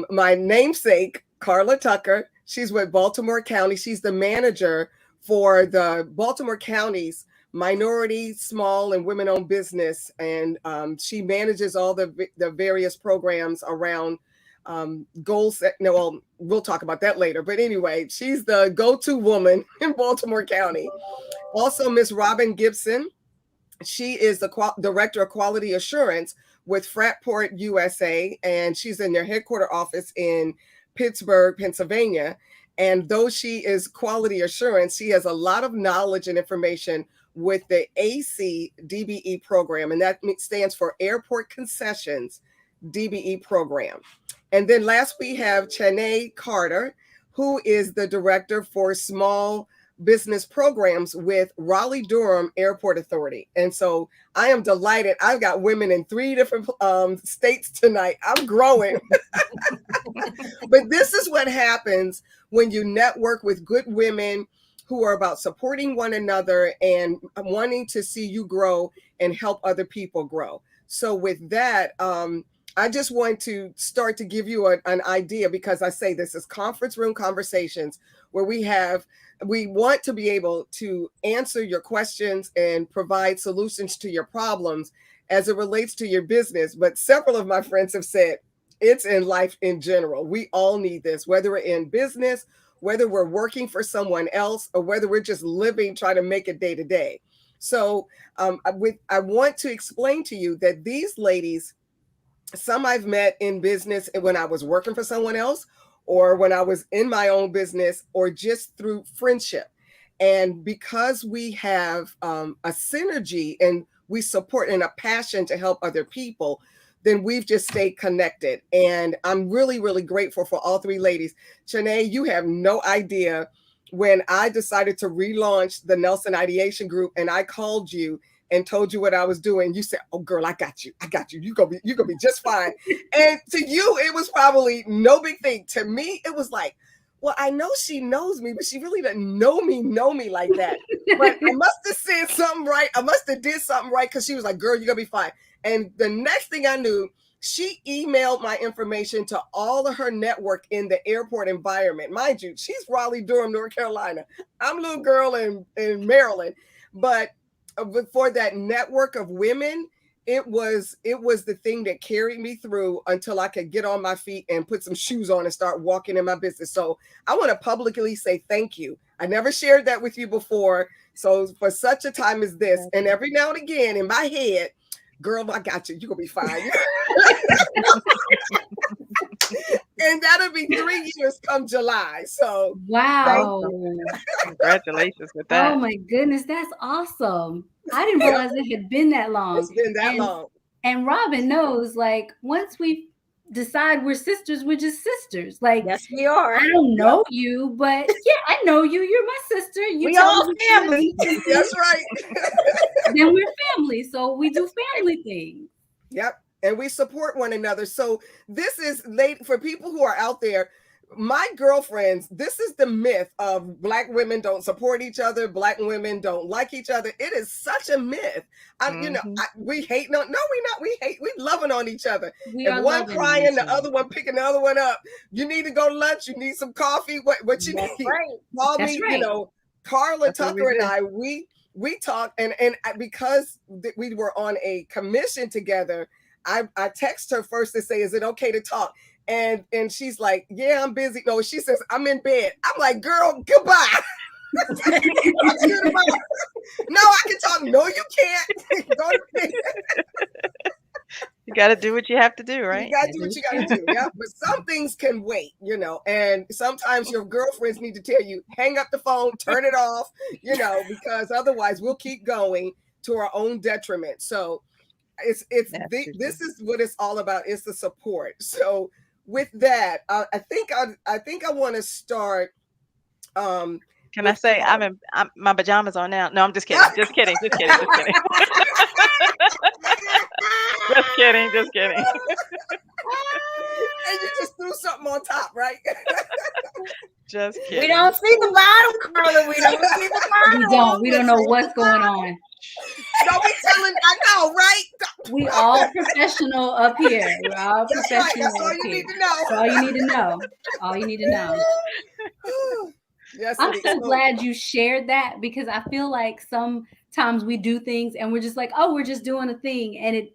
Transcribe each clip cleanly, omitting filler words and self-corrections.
my namesake, Carla Tucker. She's with Baltimore County. She's the manager for the Baltimore County's minority, small, and women-owned business, and she manages all the various programs around goals. No, well, we'll talk about that later. But anyway, she's the go-to woman in Baltimore County. Also, Miss Robin Gibson. She is the director of quality assurance with Fraport-USA, and she's in their headquarter office in Pittsburgh, Pennsylvania. And though she is quality assurance, she has a lot of knowledge and information with the AC DBE program, and that stands for Airport Concessions DBE program. And then last we have Thiane Carter, who is the director for small business programs with Raleigh-Durham Airport Authority. And so I am delighted. I've got women in 3 different states tonight. I'm growing. But this is what happens when you network with good women who are about supporting one another and wanting to see you grow and help other people grow. So with that, I just want to start to give you an idea, because I say this is conference room conversations where we want to be able to answer your questions and provide solutions to your problems as it relates to your business. But several of my friends have said it's in life in general. We all need this, whether we're in business, whether we're working for someone else, or whether we're just living, trying to make it day to day. So I want to explain to you that these ladies, some I've met in business when I was working for someone else, or when I was in my own business, or just through friendship. And because we have a synergy and we support and a passion to help other people, then we've just stayed connected. And I'm really, really grateful for all 3 ladies. Thiane, you have no idea, when I decided to relaunch the Nelson Ideation Group and I called you and told you what I was doing, you said, "Oh, girl, I got you. You're gonna be just fine." And to you, it was probably no big thing. To me, it was like, well, I know she knows me, but she really doesn't know me like that. But I must have said something right. I must have did something right, because she was like, "Girl, you're gonna be fine." And the next thing I knew, she emailed my information to all of her network in the airport environment. Mind you, she's Raleigh-Durham, North Carolina. I'm a little girl in Maryland. But for that network of women, it was the thing that carried me through until I could get on my feet and put some shoes on and start walking in my business. So I want to publicly say thank you. I never shared that with you before. So for such a time as this, and every now and again in my head, "Girl, I got you. You're going to be fine." And that'll be 3 years come July. So wow. Congratulations with that. Oh my goodness, that's awesome. I didn't realize it had been that long. It's been that long. And Robin knows, like, once we decide we're sisters, we're just sisters. Like, yes, we are. I don't know you, but yeah, I know you. You're my sister. We all family. That's right. Then we're family. So we do family things. Yep. And we support one another. So this is for people who are out there, my girlfriends, this is the myth of Black women don't support each other. Black women don't like each other. It is such a myth. We hate. No, we're not. We hate. We loving on each other. If one crying, the other one picking the other one up. You need to go to lunch. You need some coffee. What you need? Right. Call me. Right. Carla Tucker and I, we talk, and because we were on a commission together, I text her first to say, "Is it okay to talk?" And she's like, "Yeah, I'm busy." No, she says, "I'm in bed." I'm like, "Girl, goodbye." No, I can talk. No, you can't. Go to bed. You got to do what you have to do, right? You got to do what you got to do. Yeah, but some things can wait, and sometimes your girlfriends need to tell you, hang up the phone, turn it off, because otherwise we'll keep going to our own detriment. So this is what it's all about. It's the support. So with that, I think I want to start. Can I say my pajamas on now? No, I'm just kidding. Just kidding. Just kidding. Just kidding. Just kidding. And you just threw something on top, right? Just kidding. We don't see the bottom, Carla. We don't see the bottom. We don't know what's going on. Don't be telling. I know, right? We all professional up here. We're all That's right. professional That's all up you here. need to know. That's all you need to know. All you need to know. Yes, I'm so glad you shared that, because I feel like sometimes we do things and we're just like, oh, we're just doing a thing, and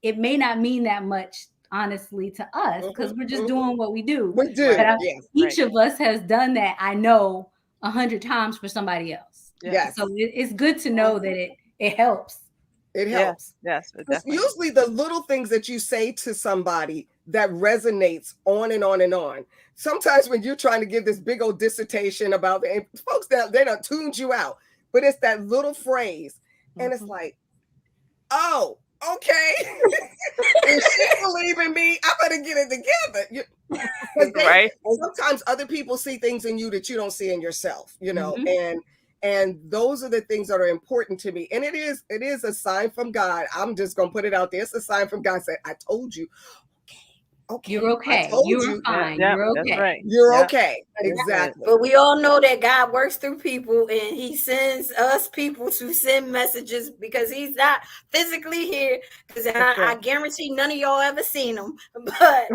it may not mean that much, honestly, to us, because we're just doing what we do. We do. But Yes. each of us has done that, I know, 100 times for somebody else. Yes. So it's good to know that it helps. It helps. Yes, It's usually the little things that you say to somebody that resonates on and on and on. Sometimes when you're trying to give this big old dissertation about the folks that they done tuned you out, but it's that little phrase, and it's like, oh, okay. If she believe in me, I better get it together. Right. Sometimes other people see things in you that you don't see in yourself, you know, and those are the things that are important to me. And it is a sign from God. I'm just gonna put it out there. It's a sign from God saying, I told you. Okay. You're okay. You're fine. Yeah, you're okay. That's right. You're okay. Exactly. But we all know that God works through people, and he sends us people to send messages, because he's not physically here. Because I guarantee none of y'all ever seen him, but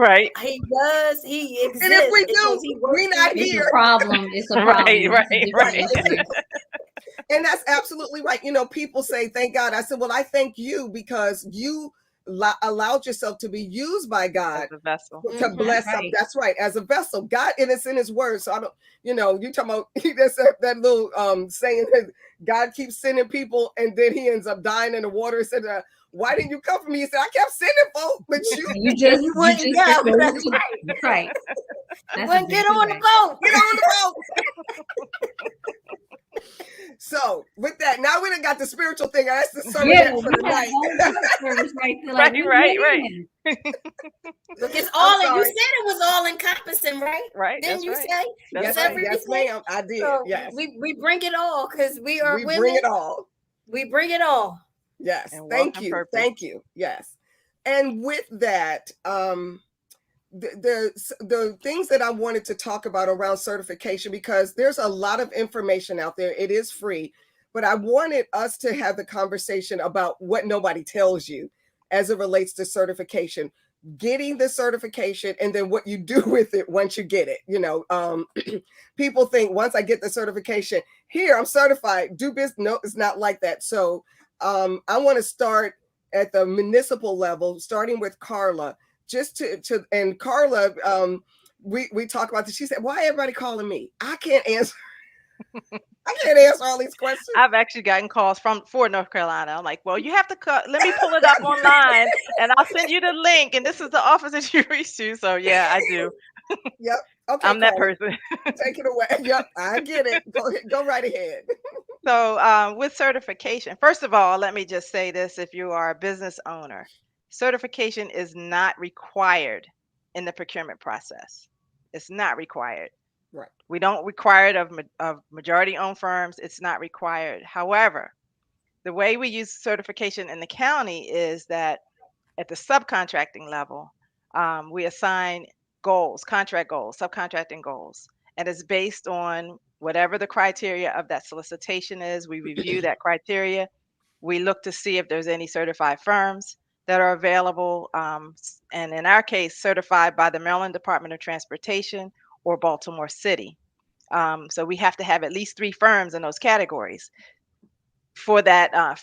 he does. He exists. And if we do, we're not here. It's a problem. It's a problem. Right. And that's absolutely right. You know, people say, thank God. I said, well, I thank you, because you allowed yourself to be used by God as a vessel to bless them. That's right, as a vessel. God, and it's in his word. So I don't, you know, you talking about that little saying that God keeps sending people and then he ends up dying in the water. He said, why didn't you come for me? He said, I kept sending folks, but you just wouldn't go. That's right. Well, get on the boat. Get on the boat. So with that, now we done got the spiritual thing. That's the sermon for the night. Right. Look, it's all. You said it was all encompassing, right? Right. Didn't you say? Yes, ma'am. I did. So yes. We bring it all, because we are women. Bring it all. We bring it all. Yes. Thank you. Purpose. Thank you. Yes. And with that, the things that I wanted to talk about around certification, because there's a lot of information out there. It is free, but I wanted us to have the conversation about what nobody tells you as it relates to certification, getting the certification, and then what you do with it once you get it. You know, people think once I get the certification, here I'm certified, do business. No, it's not like that. So I want to start at the municipal level, starting with Carla. Just to and Carla, we talk about this. She said, why everybody calling me? I can't answer. I can't answer all these questions. I've actually gotten calls for North Carolina. I'm like, well, you have to let me pull it up online and I'll send you the link. And this is the office that you reach to. So yeah, I do. Yep. Okay. I'm that person. Take it away. Yep. I get it. Go right ahead. So with certification, first of all, let me just say this. If you are a business owner, certification is not required in the procurement process. It's not required. Right. We don't require it of majority-owned firms. It's not required. However, the way we use certification in the county is that at the subcontracting level, we assign goals, contract goals, subcontracting goals, and it's based on whatever the criteria of that solicitation is. We review that criteria. We look to see if there's any certified firms that are available, and in our case, certified by the Maryland Department of Transportation or Baltimore City. So we have to have at least 3 firms in those categories for that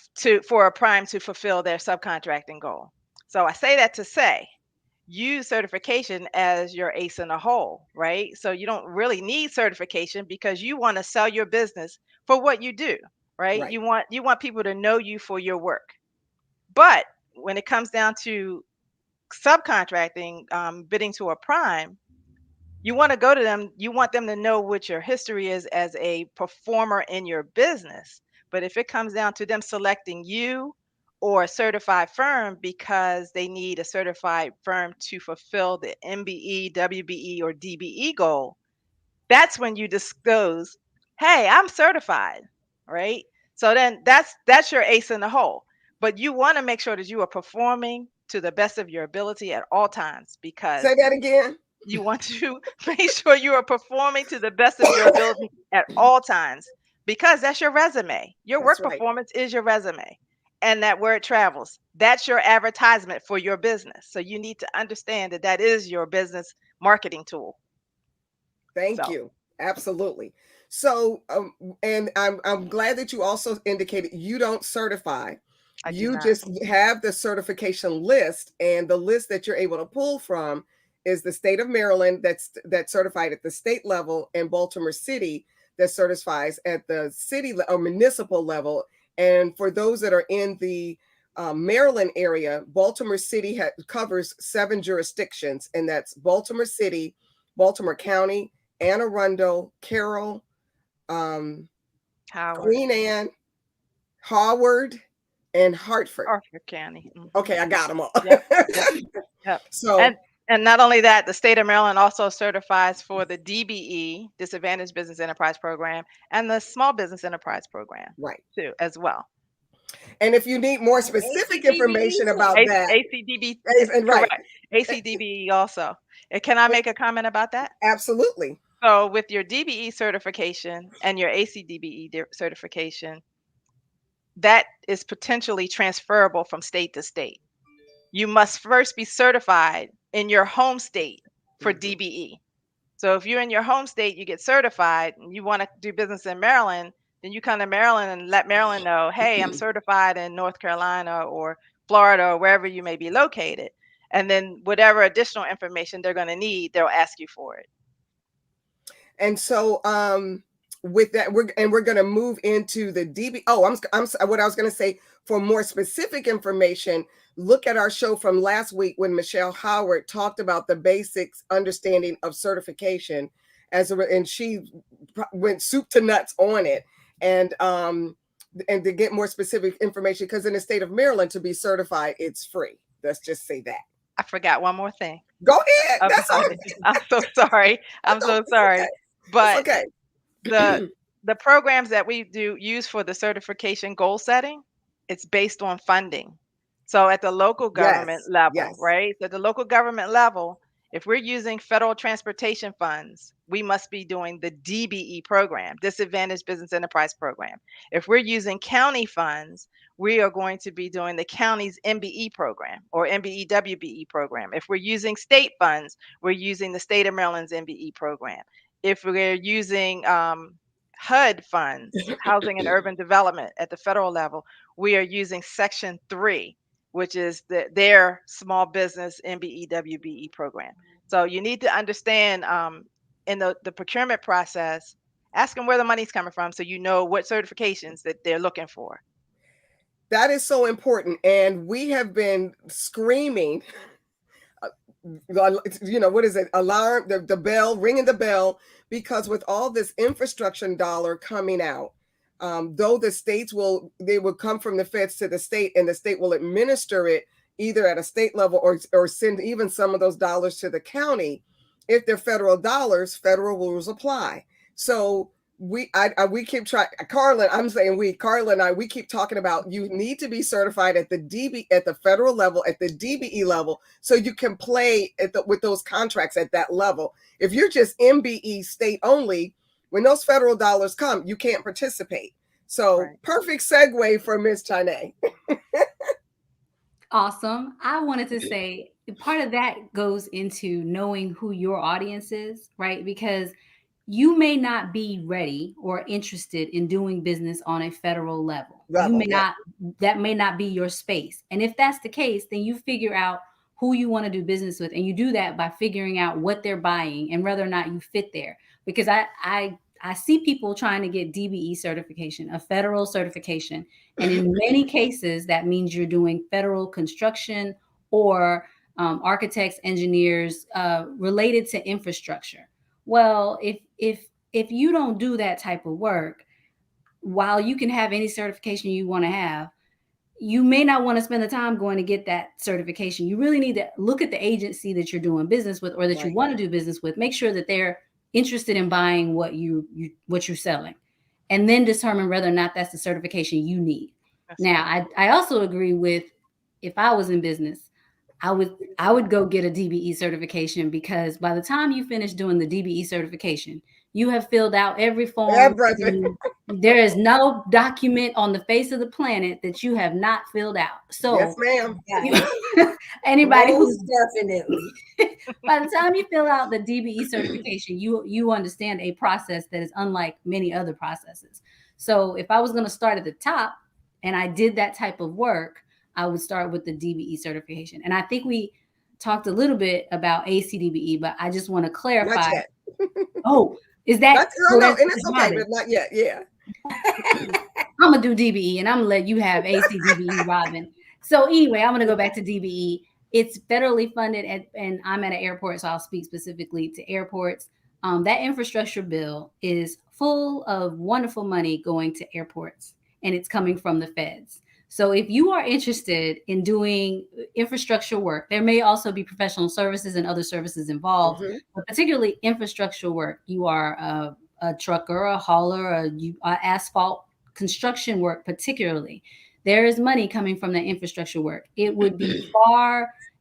for a prime to fulfill their subcontracting goal. So I say that to say, use certification as your ace in the hole, right? So you don't really need certification because you want to sell your business for what you do, right? You want people to know you for your work. But when it comes down to subcontracting, bidding to a prime, you want to go to them. You want them to know what your history is as a performer in your business. But if it comes down to them selecting you or a certified firm because they need a certified firm to fulfill the MBE, WBE, or DBE goal, that's when you disclose, hey, I'm certified, right? So then that's your ace in the hole. But you want to make sure that you are performing to the best of your ability at all times, because say that again. You want to make sure you are performing to the best of your ability at all times, because that's your resume. Your work performance is your resume. and that word travels. That's your advertisement for your business. So you need to understand that that is your business marketing tool. Thank you. Absolutely. So, and I'm glad that you also indicated you don't certify. You just have the certification list, and the list that you're able to pull from is the state of Maryland that's certified at the state level, and Baltimore City that certifies at the city or municipal level. And for those that are in the Maryland area, Baltimore City covers 7 jurisdictions, and that's Baltimore City, Baltimore County, Anne Arundel, Carroll, Queen Anne, Howard, and Hartford. Hartford County. Okay, I got them all. Yep. So, and not only that, the state of Maryland also certifies for the DBE, Disadvantaged Business Enterprise Program, and the Small Business Enterprise Program, right, too, as well. And if you need more specific information about that, ACDB, and right, ACDBE also. Can I make a comment about that? Absolutely. So with your DBE certification and your ACDBE certification, that is potentially transferable from state to state. You must first be certified in your home state for DBE. So if you're in your home state, you get certified and you want to do business in Maryland, then you come to Maryland and let Maryland know, hey, I'm certified in North Carolina or Florida or wherever you may be located. And then whatever additional information they're going to need, they'll ask you for it. And so with that, we're going to move into the DB. Oh, I'm what I was going to say, for more specific information, look at our show from last week when Michelle Howard talked about the basics understanding of certification, and she went soup to nuts on it. And to get more specific information, because in the state of Maryland, to be certified, it's free. Let's just say that. I forgot one more thing. Go ahead. That's all. I'm so sorry. I'm so sorry. Okay. But okay. the programs that we use for the certification goal setting, it's based on funding. So at the local government level, right? So at the local government level, if we're using federal transportation funds, we must be doing the DBE program, Disadvantaged Business Enterprise Program. If we're using county funds, we are going to be doing the county's MBE program or MBE WBE program. If we're using state funds, we're using the state of Maryland's MBE program. If we're using HUD funds, Housing and Urban Development, at the federal level, we are using Section 3, which is their small business MBE WBE program. So you need to understand in the procurement process, ask them where the money's coming from so you know what certifications that they're looking for. That is so important. And we have been screaming, what is it? Alarm, the bell, ringing the bell, because with all this infrastructure dollar coming out, though the states will come from the feds to the state, and the state will administer it either at a state level or send even some of those dollars to the county. If they're federal dollars, federal rules apply. So we keep trying, Carla and I, we keep talking about, you need to be certified at the federal level, at the DBE level, so you can play with those contracts at that level. If you're just MBE state only, when those federal dollars come, you can't participate. So Perfect segue for Ms. Thiane. Awesome. I wanted to say part of that goes into knowing who your audience is, right? Because you may not be ready or interested in doing business on a federal level. You may not, that may not be your space. And if that's the case, then you figure out who you want to do business with. And you do that by figuring out what they're buying and whether or not you fit there. Because I see people trying to get DBE certification, a federal certification. And in many cases, that means you're doing federal construction or architects, engineers related to infrastructure. Well, if you don't do that type of work, while you can have any certification you want to have, you may not want to spend the time going to get that certification. You really need to look at the agency that you're doing business with, or that you want to do business with. Make sure that they're interested in buying what you're selling, and then determine whether or not that's the certification you need. Now, I also agree with, if I was in business, I would go get a DBE certification, because by the time you finish doing the DBE certification, you have filled out every form. There is no document on the face of the planet that you have not filled out. So yes, ma'am. Anybody who's definitely by the time you fill out the DBE certification, you understand a process that is unlike many other processes. So if I was going to start at the top and I did that type of work, I would start with the DBE certification. And I think we talked a little bit about ACDBE, but I just want to clarify. Not yet. Oh, is that? No, and it's okay, but not yet. Yeah. I'm going to do DBE and I'm going to let you have ACDBE, Robin. So anyway, I'm going to go back to DBE. It's federally funded, and I'm at an airport, so I'll speak specifically to airports. That infrastructure bill is full of wonderful money going to airports, and it's coming from the feds. So if you are interested in doing infrastructure work, there may also be professional services and other services involved, but particularly infrastructure work. You are a trucker, a hauler, asphalt construction work particularly. There is money coming from that infrastructure work. It would be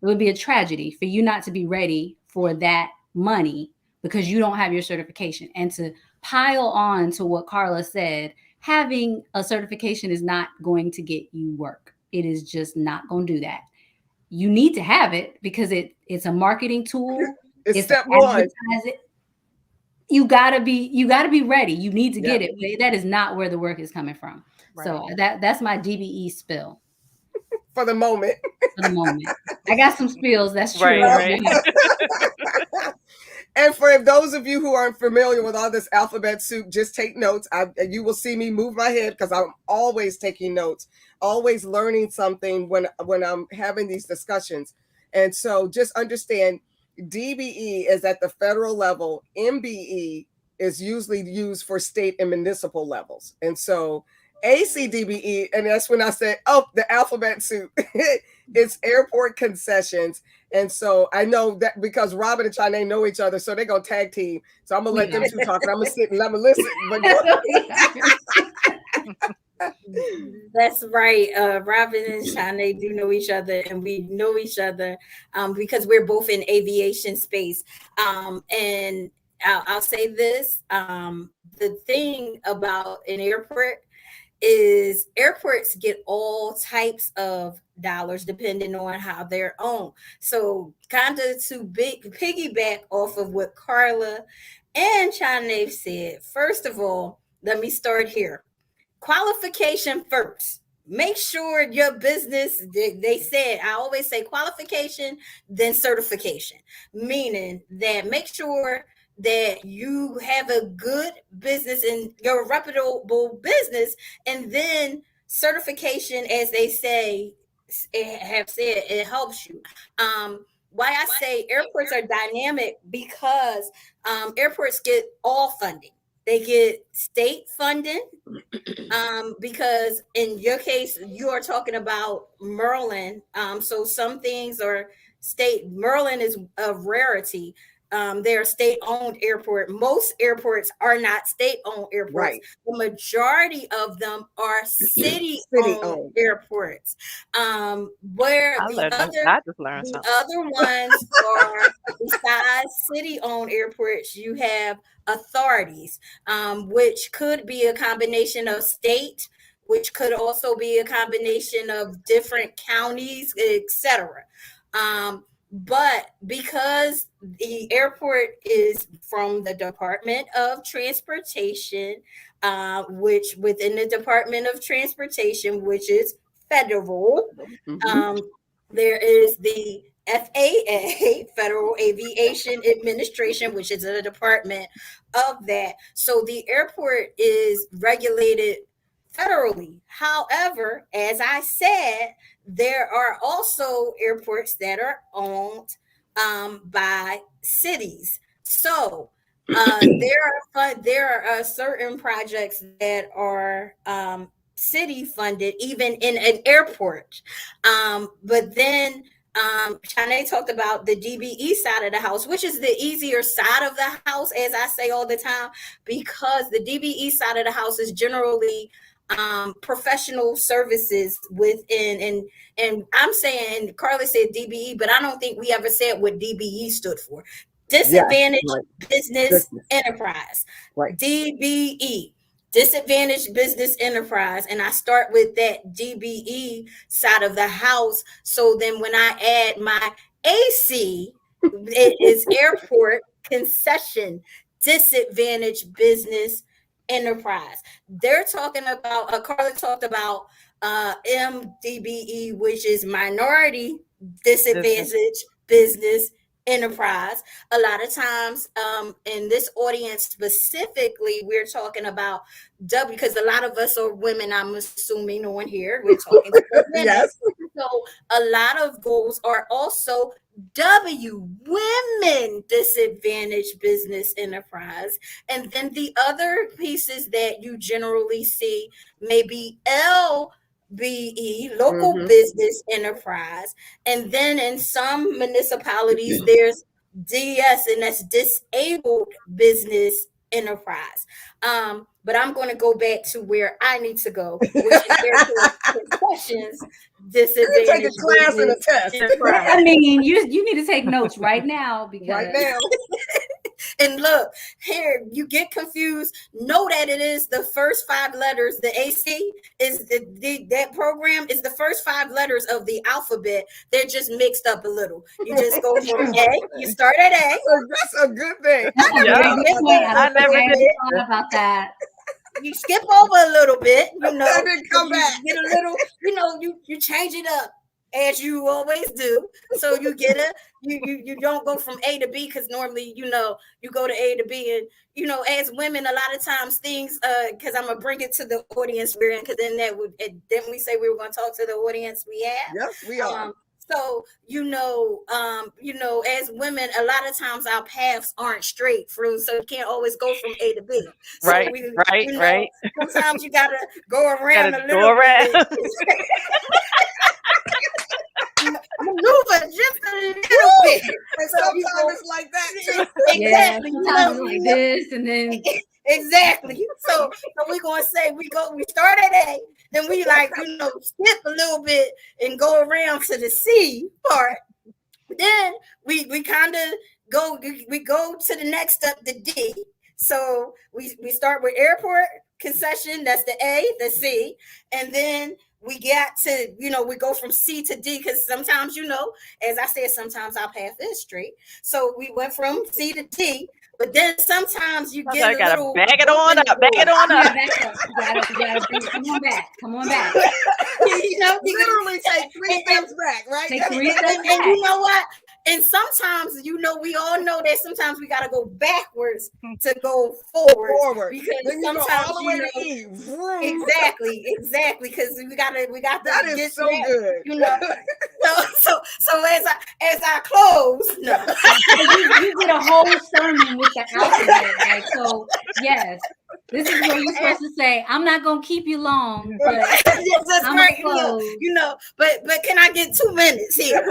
a tragedy for you not to be ready for that money because you don't have your certification. And to pile on to what Carla said, having a certification is not going to get you work. It is just not going to do that. You need to have it because it's a marketing tool. It's step one. You gotta be ready. You need to get it. But that is not where the work is coming from. Right. So that's my DBE spill. For the moment. I got some spills. That's true. Right. And for those of you who aren't familiar with all this alphabet soup, just take notes. You will see me move my head because I'm always taking notes, always learning something when I'm having these discussions. And so just understand, DBE is at the federal level. MBE is usually used for state and municipal levels. And so ACDBE, and that's when I said, the alphabet soup. It's airport concessions. And so I know that because Robin and Thiane know each other, so they're going to tag team. So I'm going to let them two talk, and I'm going to sit and I'm going to listen. That's right. Robin and Thiane do know each other, and we know each other because we're both in aviation space. And I'll say this, the thing about an airport is airports get all types of dollars depending on how they're owned. So kind of to piggyback off of what Carla and Thiane said, first of all, let me start here. Qualification first. Make sure your business, they said, I always say qualification, then certification, meaning that make sure that you have a good business and you're a reputable business, and then certification, as they say, have said, it helps you. Why I say airports are dynamic because airports get all funding. They get state funding because in your case, you are talking about Maryland. So some things are state. Maryland is a rarity. They're state-owned airport. Most airports are not state-owned airports. Right. The majority of them are city-owned airports. Where the other ones are, besides city-owned airports, you have authorities, which could be a combination of state, which could also be a combination of different counties, etc. But because the airport is from the Department of Transportation, which within the Department of Transportation, which is federal, there is the FAA, Federal Aviation Administration, which is a department of that. So the airport is regulated federally. However, as I said, there are also airports that are owned by cities. So there are certain projects that are city funded, even in an airport. But then Thiane talked about the DBE side of the house, which is the easier side of the house, as I say all the time, because the DBE side of the house is generally professional services within, and I'm saying Carla said DBE, but I don't think we ever said what DBE stood for. Disadvantaged Business Enterprise. Right. DBE. Disadvantaged Business Enterprise. And I start with that DBE side of the house. So then when I add my AC, it is Airport Concession Disadvantaged Business Enterprise. They're talking about, Carla talked about MDBE, which is Minority Disadvantaged Business Enterprise. A lot of times in this audience specifically, we're talking about W, because a lot of us are women, I'm assuming on here, we're talking to women. Yes. So a lot of goals are also W, Women Disadvantaged Business Enterprise. And then the other pieces that you generally see may be LBE, Local Business Enterprise. And then in some municipalities, there's DS, and that's Disabled Business Enterprise. But I'm going to go back to where I need to go, which is Airport Concessions Disadvantaged. Take a class and a test. I mean, you need to take notes right now, because Right now. And look, here, you get confused. Know that it is the first 5 letters. The AC is that program is the first 5 letters of the alphabet. They're just mixed up a little. You just go from A. You start at A. That's a good thing. I never did thought about that. You skip over a little bit, you know. And then come back. Get a little, you know, you change it up as you always do. So you get you don't go from A to B, because normally, you know, you go to A to B, and you know, as women, a lot of times things, because I'm gonna bring it to the audience we're in, because then didn't we say we were gonna talk to the audience we have? Yes, we are. So, you know, as women, a lot of times our paths aren't straight through, so you can't always go from A to B. So right. Sometimes you gotta go around a little bit. Maneuver just a little bit. And sometimes it's like that too. Exactly. Yeah, sometimes like this, and then exactly. So we're gonna say we start at A, then we skip a little bit and go around to the C part. Then we kind of go to the next step, the D. So we start with Airport Concession, that's the A, the C, and then we got to, we go from C to D, because sometimes, as I said, sometimes our path is straight. So we went from C to D, but then sometimes you get a little... Bag it on up. Come on back. Literally take 3 steps back, right? Take 3 steps back. And you know what? And sometimes, we all know that sometimes we got to go backwards to go forward. Because then sometimes, all the way to E. Exactly. Because we got that is so good. So as I close, you did a whole sermon with the alphabet, right? So yes, this is where you're supposed to say, "I'm not gonna keep you long, but that's I'm right." close. But can I get 2 minutes here?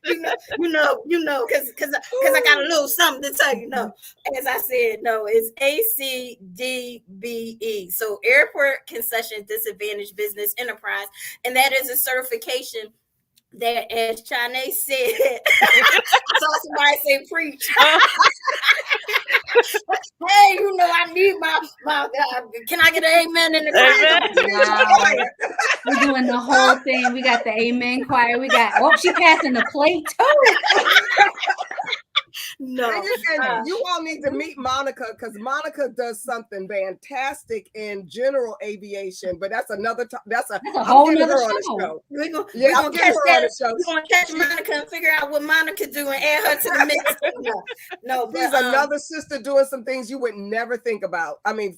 Because I got a little something to tell you. As I said, it's ACDBE. So Airport Concession Disadvantaged Business Enterprise, and that is a certification that, as Thiane said, I saw somebody say preach. Hey, I need my can I get an amen in the choir? Wow. We're doing the whole thing. We got the amen choir. We got, she passing the plate too. No, you all need to meet Monica, because Monica does something fantastic in general aviation, but that's another that's a whole nother show. We're gonna catch that. We're gonna catch Monica and figure out what Monica do and add her to the mix. No, but she's another sister doing some things you would never think about. I mean,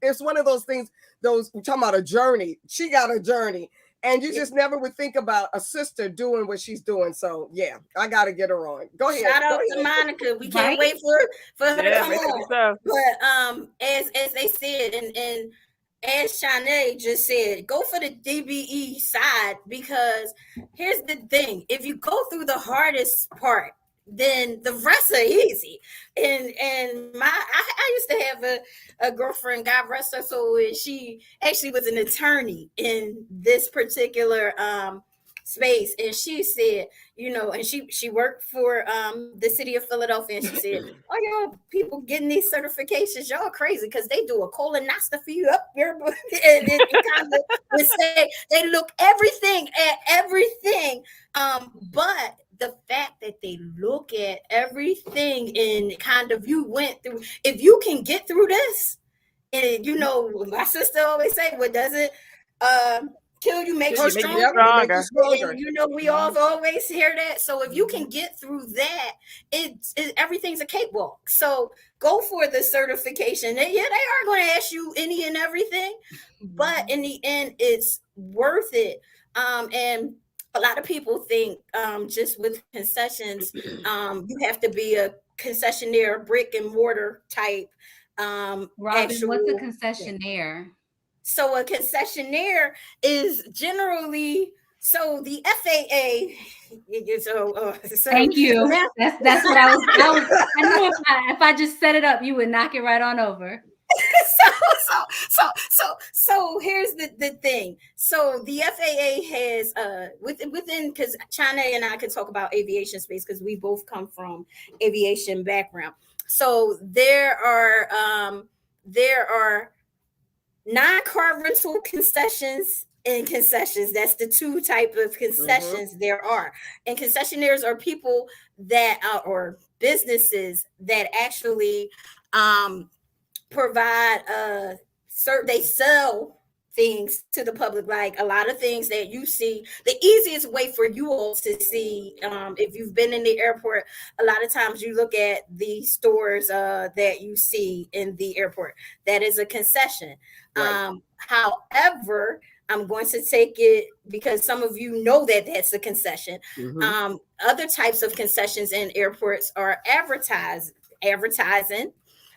it's one of those things. We're talking about a journey. She got a journey. And you just never would think about a sister doing what she's doing. So yeah, I got to get her on. Go ahead. Shout out to Monica. We can't wait for her to come on. So. But as they said, and as Thiane just said, go for the DBE side, because here's the thing: if you go through the hardest part, then the rest are easy. And I used to have a girlfriend, God rest her soul, and she actually was an attorney in this particular space. And she said, and she worked for the city of Philadelphia, and she said, oh, y'all people getting these certifications, y'all crazy, because they do a colonoscopy up your and it kind of would say they look everything at everything, but the fact that they look at everything and kind of you went through, if you can get through this, and my sister always say, what doesn't kill you makes you stronger. And we all always hear that. So if you can get through that, everything's a cakewalk. So go for the certification. And yeah, they are going to ask you any and everything, but in the end, it's worth it. And a lot of people think just with concessions, you have to be a concessionaire, brick and mortar type. Robin, what's a concessionaire? So a concessionaire is generally, so the FAA. Thank you. That's what I was. I knew if I just set it up, you would knock it right on over. So here's the thing. So the FAA has within, because China and I can talk about aviation space because we both come from aviation background. So there are non-car rental concessions and concessions. That's the two type of concessions there are. And concessionaires are people that or businesses that actually provide they sell things to the public, like a lot of things that you see. The easiest way for you all to see, if you've been in the airport, a lot of times you look at the stores that you see in the airport. That is a concession. Right. However, I'm going to take it because some of you know that that's a concession. Other types of concessions in airports are advertising,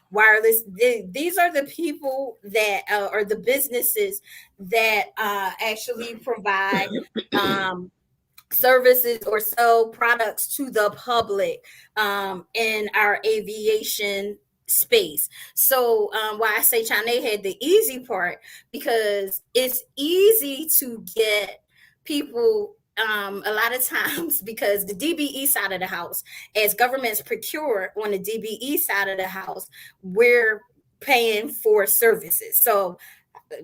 wireless. These are the people that are the businesses that actually provide services or sell products to the public in our aviation space. So why I say China had the easy part, because it's easy to get people a lot of times, because the DBE side of the house, as governments procure on the DBE side of the house, we're paying for services. So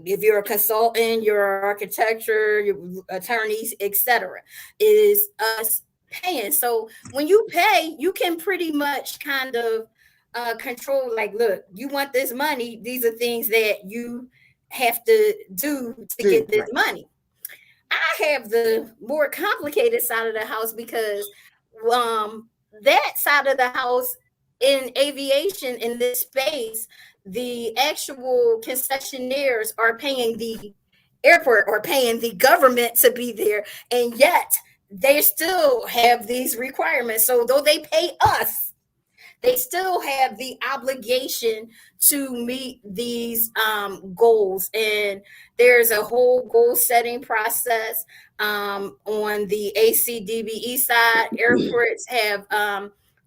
if you're a consultant, your architecture, your attorneys, etc., is us paying. So when you pay, you can pretty much kind of control, like, look, you want this money, these are things that you have to do to get this money. I have the more complicated side of the house, because that side of the house in aviation, in this space, the actual concessionaires are paying the airport or paying the government to be there, and yet they still have these requirements. So though they pay us, they still have the obligation to meet these goals. And there's a whole goal setting process on the ACDBE side. Airports have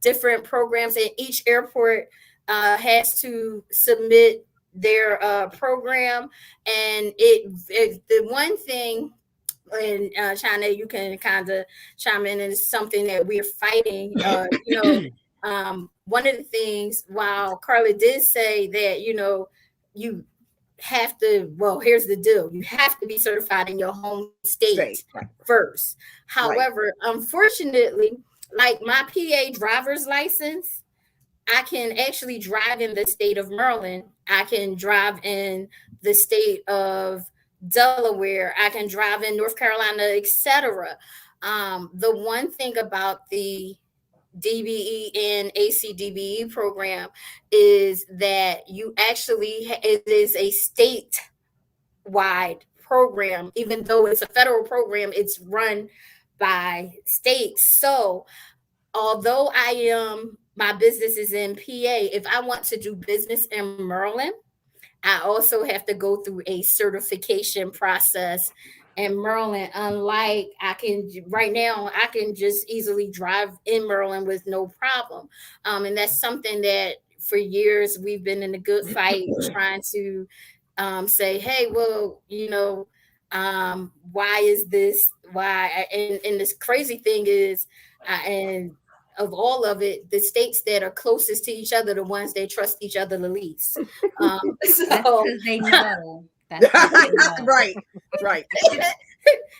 different programs, and each airport has to submit their program. And the one thing in China, you can kind of chime in, and it's something that we're fighting, one of the things, while Carla did say that, you have to, well, here's the deal. You have to be certified in your home state first. However, unfortunately, like my PA driver's license, I can actually drive in the state of Maryland. I can drive in the state of Delaware. I can drive in North Carolina, etc. The one thing about the DBE and ACDBE program is that you actually, it is a statewide program. Even though it's a federal program, it's run by states. So although my business is in PA, if I want to do business in Maryland, I also have to go through a certification process in Maryland, unlike right now, I can just easily drive in Maryland with no problem. And that's something that for years we've been in a good fight trying to say, hey, well, why is this? Why? And this crazy thing is, and of all of it, the states that are closest to each other, the ones that trust each other the least. That's because they know. That's right.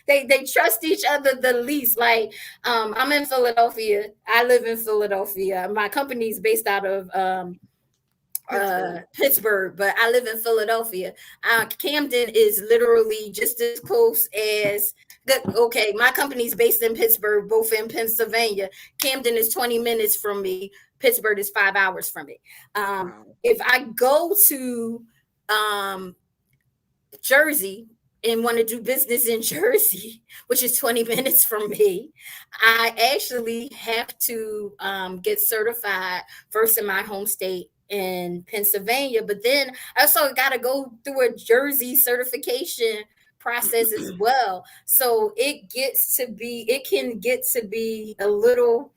They trust each other the least. Like, I'm in Philadelphia. I live in Philadelphia. My company is based out of Pittsburgh, but I live in Philadelphia. Camden is literally just as close as okay, my company's based in Pittsburgh, both in Pennsylvania. Camden is 20 minutes from me. Pittsburgh is 5 hours from me. If I go to Jersey and want to do business in Jersey, which is 20 minutes from me, I actually have to get certified first in my home state in Pennsylvania, but then I also got to go through a Jersey certification process as well. So it can get to be a little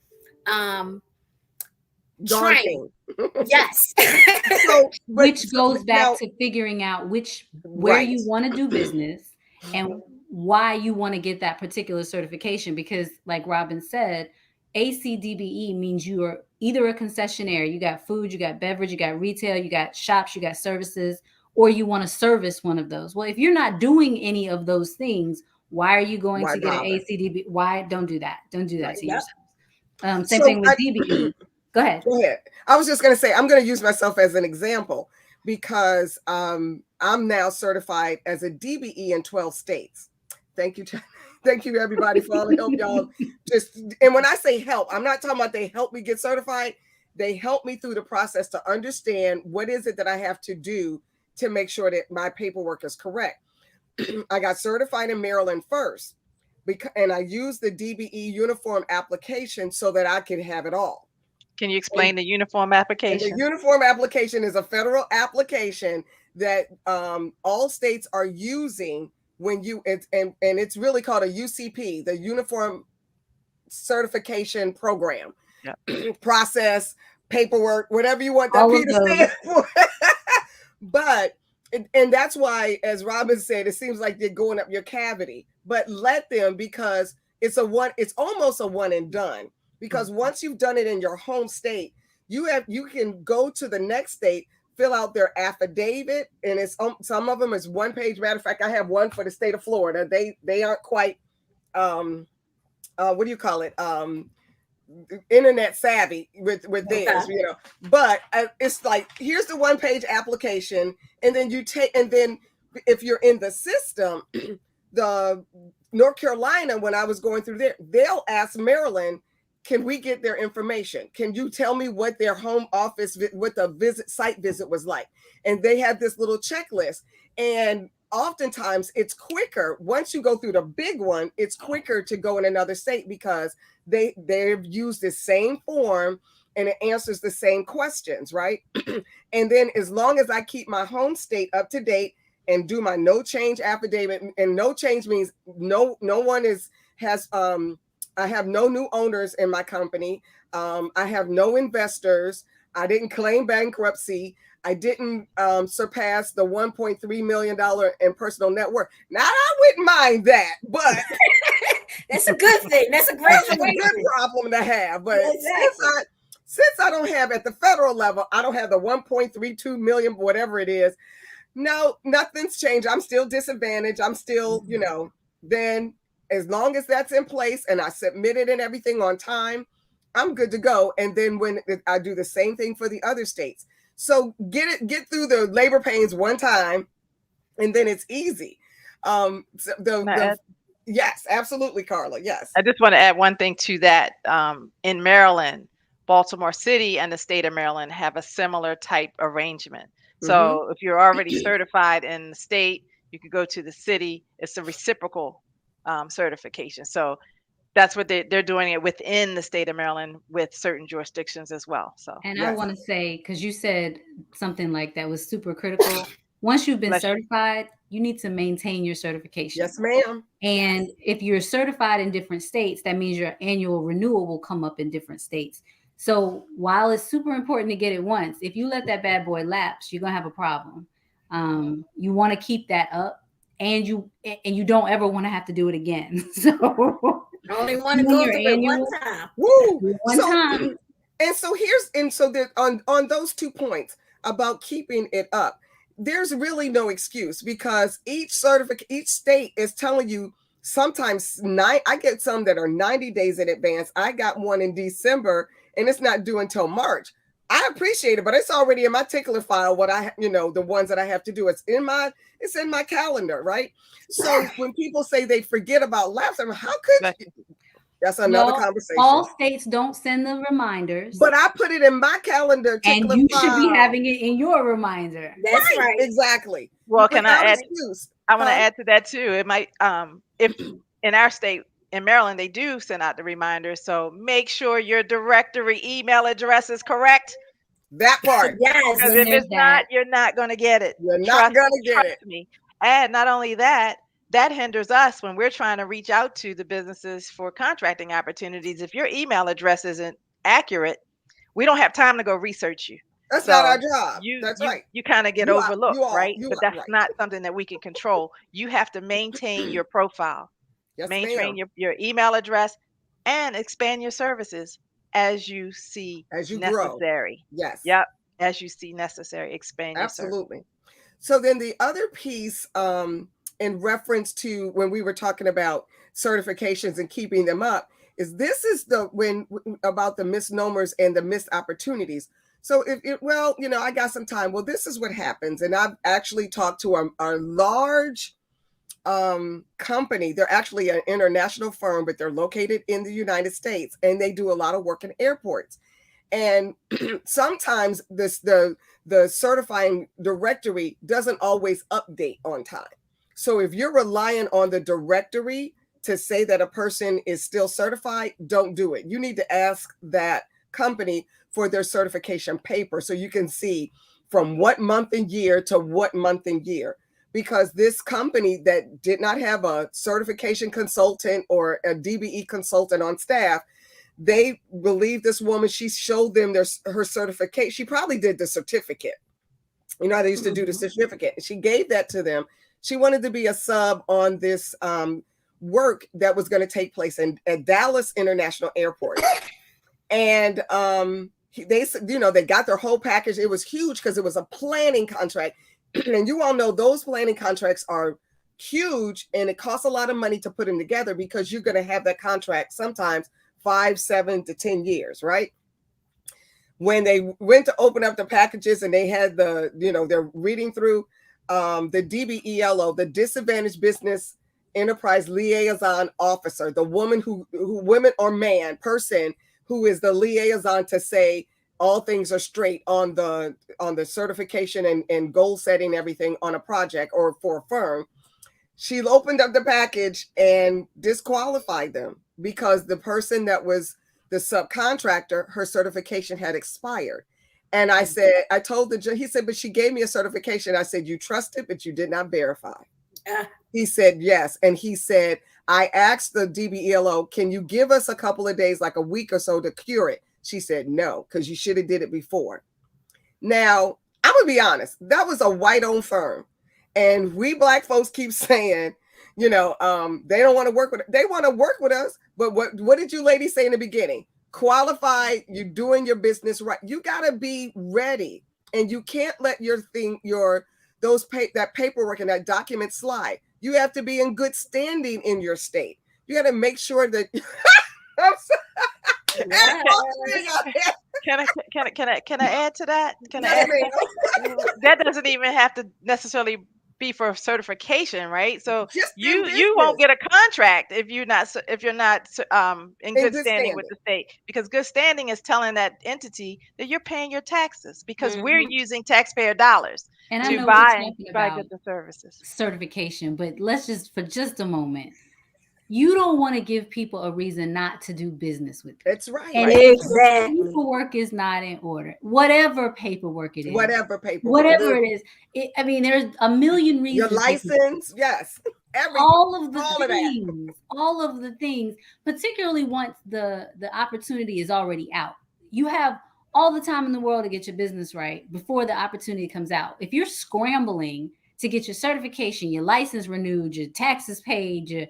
daunting. Yes. Which goes back to figuring out where you want to do business and why you want to get that particular certification. Because like Robin said, ACDBE means you are either a concessionaire, you got food, you got beverage, you got retail, you got shops, you got services, or you want to service one of those. Well, if you're not doing any of those things, why are you going to get an ACDBE? Why? Don't do that. Don't do that to yourself. Same thing with DBE. Go ahead. I was just going to say, I'm going to use myself as an example because I'm now certified as a DBE in 12 states. Thank you. Thank you, everybody, for all the help, y'all. And when I say help, I'm not talking about they help me get certified. They help me through the process to understand what is it that I have to do to make sure that my paperwork is correct. I got certified in Maryland first, and I used the DBE uniform application so that I could have it all. Can you explain the uniform application? The uniform application is a federal application that all states are using when and it's really called a UCP, the Uniform Certification Program. Process, paperwork, whatever you want that P to stand for. But and that's why, as Robin said, it seems like they're going up your cavity. But let them, because it's almost a one and done. Because once you've done it in your home state, you can go to the next state, fill out their affidavit, and it's some of them is one page. Matter of fact, I have one for the state of Florida. They aren't quite what do you call it? Internet savvy with theirs, But it's like, here's the one page application, and then if you're in the system, the North Carolina, when I was going through there, they'll ask Maryland, can we get their information? Can you tell me what their home office, what the site visit was like? And they have this little checklist. And oftentimes it's quicker. Once you go through the big one, it's quicker to go in another state because they've used the same form and it answers the same questions, right? And then as long as I keep my home state up to date and do my no change affidavit, and no change means no one I have no new owners in my company. I have no investors. I didn't claim bankruptcy. I didn't surpass the $1.3 million in personal net worth. Now, I wouldn't mind that, but that's a good thing. That's a great good problem to have. But since I don't have at the federal level, I don't have the 1.32 million, whatever it is. No, nothing's changed. I'm still disadvantaged. I'm still, then as long as that's in place and I submit it and everything on time, I'm good to go. And then when I do the same thing for the other states. So get through the labor pains one time, and then it's easy. Yes, absolutely, Carla. Yes. I just want to add one thing to that. In Maryland, Baltimore City and the state of Maryland have a similar type arrangement. So if you're already certified in the state, you could go to the city. It's a reciprocal certification. So that's what they're doing it within the state of Maryland with certain jurisdictions as well. So, and I want to say, because you said something like that was super critical. once you've been certified, you need to maintain your certification. Yes, ma'am. And if you're certified in different states, that means your annual renewal will come up in different states. So while it's super important to get it once, if you let that bad boy lapse, you're gonna have a problem. You want to keep that up, and you don't ever want to have to do it again. So I only want to go through it one time. Woo! One time. And so on those 2 points about keeping it up, there's really no excuse, because each state is telling you sometimes I get some that are 90 days in advance. I got one in December and it's not due until March. I appreciate it, but it's already in my tickler file. The ones that I have to do, it's in my calendar, right? So when people say they forget about lapse, how could you? That's another conversation. All states don't send the reminders, but I put it in my calendar, and you should be having it in your reminder. That's right. Exactly. Well, can I add? I want to add to that too. It might, if in our state, in Maryland, they do send out the reminders. So make sure your directory email address is correct. That part. Yes. Because if it's not, you're not going to get it. You're not going to get it. Me. And not only that, that hinders us when we're trying to reach out to the businesses for contracting opportunities. If your email address isn't accurate, we don't have time to go research you. That's not our job. That's right. You kind of get overlooked, right? But that's not something that we can control. You have to maintain your profile, maintain your email address, and expand your services as you see necessary. Grow. Yes. Yep. As you see necessary, expand your services. Absolutely. So then the other piece, in reference to when we were talking about certifications and keeping them up, is about the misnomers and the missed opportunities. So I got some time. Well, this is what happens. And I've actually talked to a large company. They're actually an international firm, but they're located in the United States, and they do a lot of work in airports. And sometimes the certifying directory doesn't always update on time. So if you're relying on the directory to say that a person is still certified, don't do it. You need to ask that company for their certification paper so you can see from what month and year to what month and year. Because this company that did not have a certification consultant or a DBE consultant on staff, they believe this woman, she showed them her certificate. She probably did the certificate. You know how they used to do the certificate. She gave that to them. She wanted to be a sub on this work that was going to take place at Dallas International Airport. And they got their whole package. It was huge because it was a planning contract. And you all know those planning contracts are huge, and it costs a lot of money to put them together because you're going to have that contract sometimes 5, 7 to 10 years, right? When they went to open up the packages and they had they're reading through the DBELO, the Disadvantaged Business Enterprise Liaison Officer, the woman woman or person who is the liaison to say all things are straight on the certification and goal setting, everything on a project or for a firm. She opened up the package and disqualified them because the person that was the subcontractor, her certification had expired. And I told the judge, he said, but she gave me a certification. I said, you trusted, but you did not verify. He said, yes. And he said, I asked the DBELO, can you give us a couple of days, like a week or so to cure it? She said, no, because you should have did it before. Now, I'm going to be honest. That was a white-owned firm. And we Black folks keep saying, they don't want to work with, they want to work with us. But what did you ladies say in the beginning? Qualified, you're doing your business right. You got to be ready, and you can't let that paperwork and that document slide. You have to be in good standing in your state. You got to make sure that. Can I add to that? That doesn't even have to necessarily be for certification, right? So you won't get a contract if you're not in good standing with the state, because good standing is telling that entity that you're paying your taxes, because we're using taxpayer dollars to buy goods and services. Certification, but let's just for just a moment you don't want to give people a reason not to do business with you. That's right. And exactly. Paperwork is not in order. Whatever paperwork it is. Whatever it is. I mean, there's a million reasons. Your license, yes. Everything. All of the things, particularly once the opportunity is already out. You have all the time in the world to get your business right before the opportunity comes out. If you're scrambling to get your certification, your license renewed, your taxes paid, your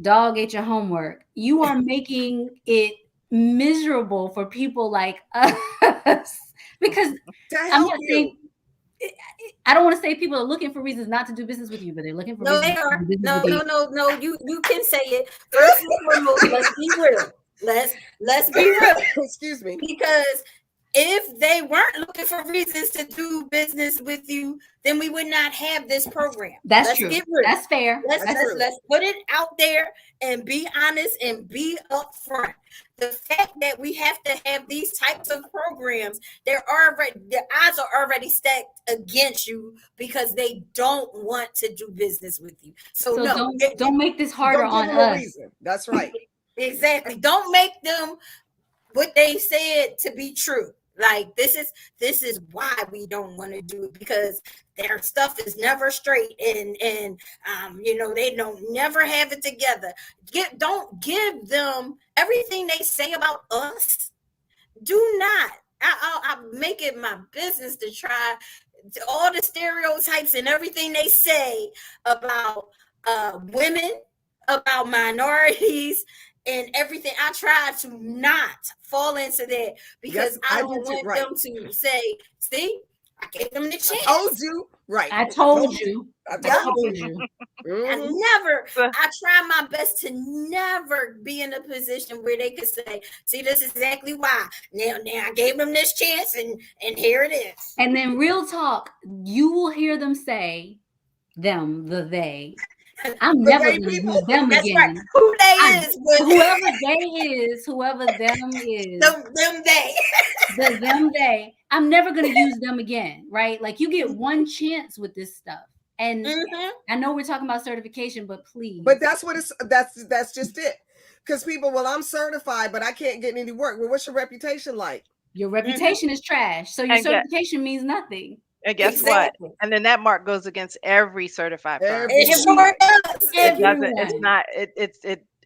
dog ate your homework, you are making it miserable for people like us. Because I don't want to say people are looking for reasons not to do business with you, but they're looking for reasons. They are. No. You can say it. First and foremost, let's be real. Let's be real. Excuse me. Because if they weren't looking for reasons to do business with you, then we would not have this program. Let's true. That's fair. Let's put it out there and be honest and be upfront. The fact that we have to have these types of programs, the odds are already stacked against you because they don't want to do business with you. So no, don't make this harder on us. That's right. Exactly. Don't make them what they said to be true. Like this is why we don't want to do it, because their stuff is never straight and they don't never have it together. Don't give them everything they say about us. Do not. I make it my business to try all the stereotypes and everything they say about women, about minorities, and everything. I try to not fall into that because I don't want them to say, see, I gave them the chance. I told you. Right. I told you. I told you. I try my best to never be in a position where they could say, see, this is exactly why. Now I gave them this chance and here it is. And then real talk, you will hear them say, they. I'm never going to use them That's again. Right. Who they is. Whoever they is, whoever them is. Them they. I'm never going to use them again, right? Like you get one chance with this stuff. And I know we're talking about certification, but please. But that's just it. Because people, I'm certified, but I can't get any work. Well, what's your reputation like? Your reputation is trash. So your certification means nothing. And guess what? And then that mark goes against every certified firm.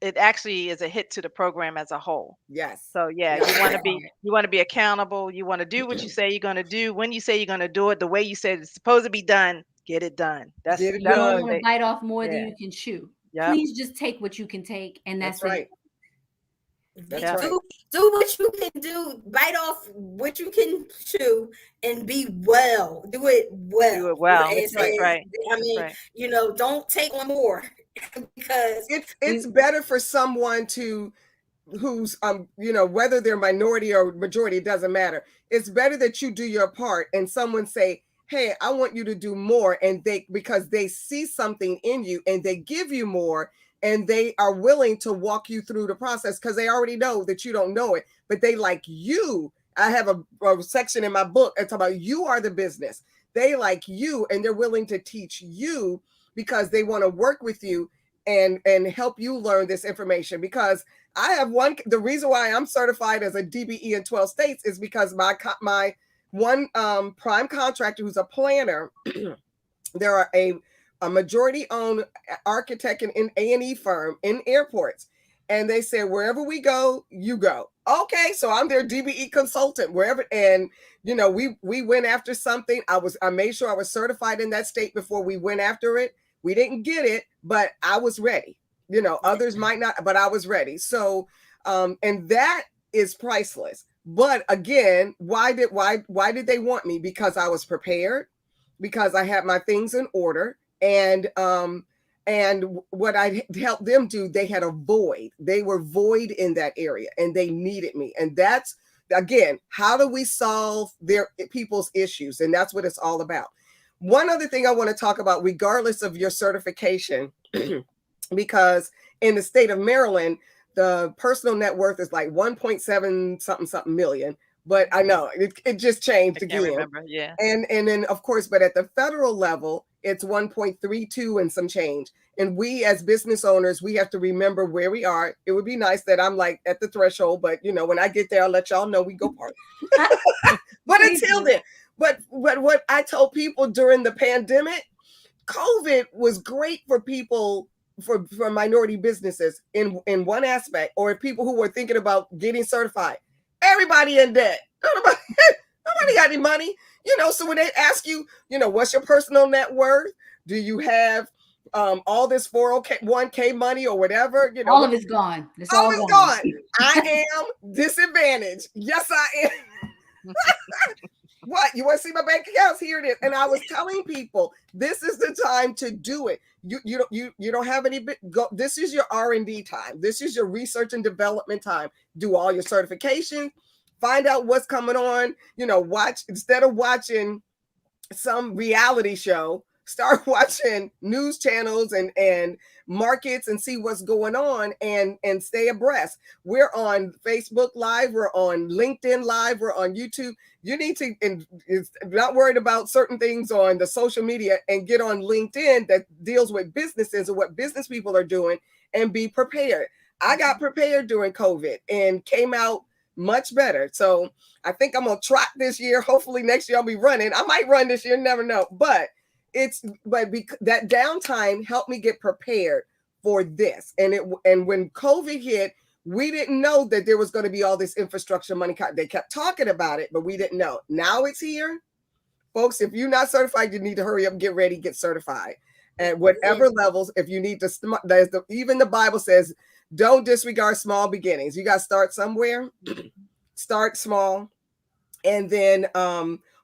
It actually is a hit to the program as a whole. Yes. So yeah, you want to be accountable. You want to do what you say you're going to do. When you say you're going to do it, the way you said it's supposed to be done, get it done. You don't want to bite off more than you can chew. Yep. Please just take what you can take, and that's right. Do what you can do, bite off what you can chew, and be well. Do it well. That's right. I mean, don't take one more because it's better for someone who's whether they're minority or majority, it doesn't matter. It's better that you do your part and someone say, hey, I want you to do more, and because they see something in you and they give you more. And they are willing to walk you through the process because they already know that you don't know it, but they like you. I have a section in my book that's about you are the business. They like you and they're willing to teach you because they want to work with you and help you learn this information. Because I have the reason why I'm certified as a DBE in 12 states is because my one prime contractor who's a planner, there are a majority-owned architect and A&E firm in airports. And they said, wherever we go, you go. Okay, so I'm their DBE consultant, wherever. And, we went after something. I made sure I was certified in that state before we went after it. We didn't get it, but I was ready. Others might not, but I was ready. So, and that is priceless. But again, why did they want me? Because I was prepared, because I had my things in order. And what I helped them do, they had a void. They were void in that area and they needed me. And that's, again, how do we solve people's issues? And that's what it's all about. One other thing I want to talk about, regardless of your certification, because in the state of Maryland, the personal net worth is like 1.7 something million. But I know it just changed again. Remember, yeah. And then, of course, but at the federal level, it's 1.32 and some change. And we as business owners, we have to remember where we are. It would be nice that I'm like at the threshold, but you know, when I get there, I'll let y'all know we go park. But until then, but what I told people during the pandemic, COVID was great for people, for minority businesses in one aspect, or people who were thinking about getting certified. Everybody in debt. Nobody got any money, you know. So when they ask you, you know, what's your personal net worth? Do you have all this 401k money or whatever? You know, all of it's gone. It's all gone. I am disadvantaged. Yes, I am. What? You want to see my bank accounts? Here it is. And I was telling people, this is the time to do it. You don't have any this is your R&D time. This is your research and development time. Do all your certifications. Find out what's coming on. You know, watch, instead of watching some reality show, start watching news channels and markets and see what's going on and stay abreast. We're on Facebook Live, we're on LinkedIn Live, we're on YouTube. You need to, and not worried about certain things on the social media, and get on LinkedIn that deals with businesses and what business people are doing, and be prepared. I got prepared during COVID and came out much better. So I think I'm gonna trot this year. Hopefully next year I'll be running. I might run this year, never know. But that downtime helped me get prepared for this. And when COVID hit, we didn't know that there was going to be all this infrastructure money. They kept talking about it, but we didn't know. Now it's here. Folks, if you're not certified, you need to hurry up, get ready, get certified. At whatever levels, if you need to, even the Bible says, don't disregard small beginnings. You got to start somewhere, start small, and then